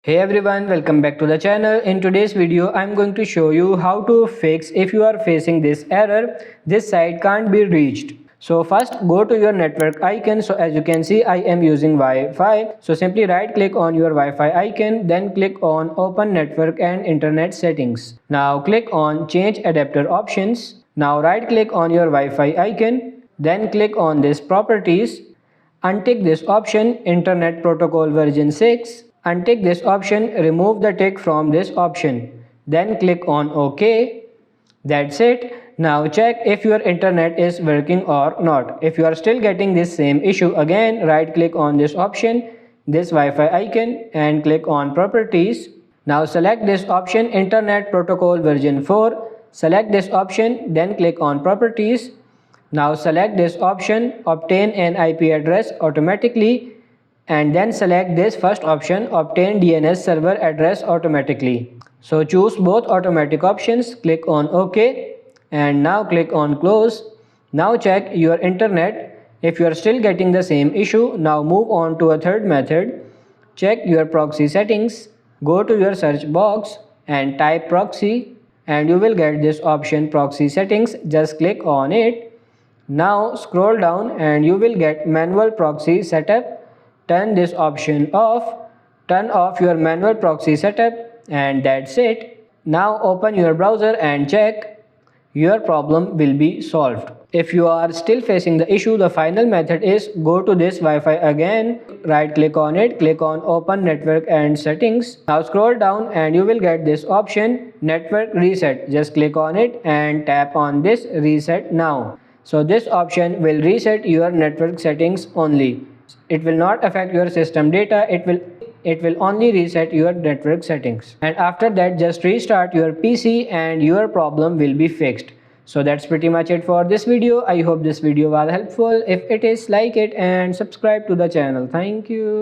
Hey everyone, welcome back to the channel. In today's video, I'm going to show you how to fix if you are facing this error, this site can't be reached. So first go to your network icon. So as you can see, I am using Wi-Fi. So simply right click on your Wi-Fi icon, then click on open network and internet settings. Now click on change adapter options. Now right click on your Wi-Fi icon, then click on this properties. Untick this option Internet Protocol version 6. Untick this option, remove the tick from this option. Then click on OK. That's it. Now check if your internet is working or not. If you are still getting this same issue, again right click on this option, this Wi-Fi icon, and click on properties. Now select this option Internet Protocol version 4. Select this option, then click on properties. Now select this option obtain an IP address automatically, and then select this first option obtain DNS server address automatically. So choose both automatic options, click on OK, and now click on close. Now check your internet. If you are still getting the same issue, now move on to a third method. Check your proxy settings, go to your search box and type proxy, and you will get this option proxy settings. Just click on it. Now scroll down and you will get manual proxy setup. Turn this option off. Turn off your manual proxy setup, and that's it. Now open your browser and check. Your problem will be solved. If you are still facing the issue, the final method is go to this Wi-Fi again, right click on it, click on open network and settings. Now scroll down and you will get this option network reset. Just click on it and tap on this reset now. So this option will reset your network settings only. It will not affect your system data. It will only reset your network settings. And after that, just restart your PC and your problem will be fixed. So that's pretty much it for this video. I hope this video was helpful. If it is, like it and subscribe to the channel. Thank you.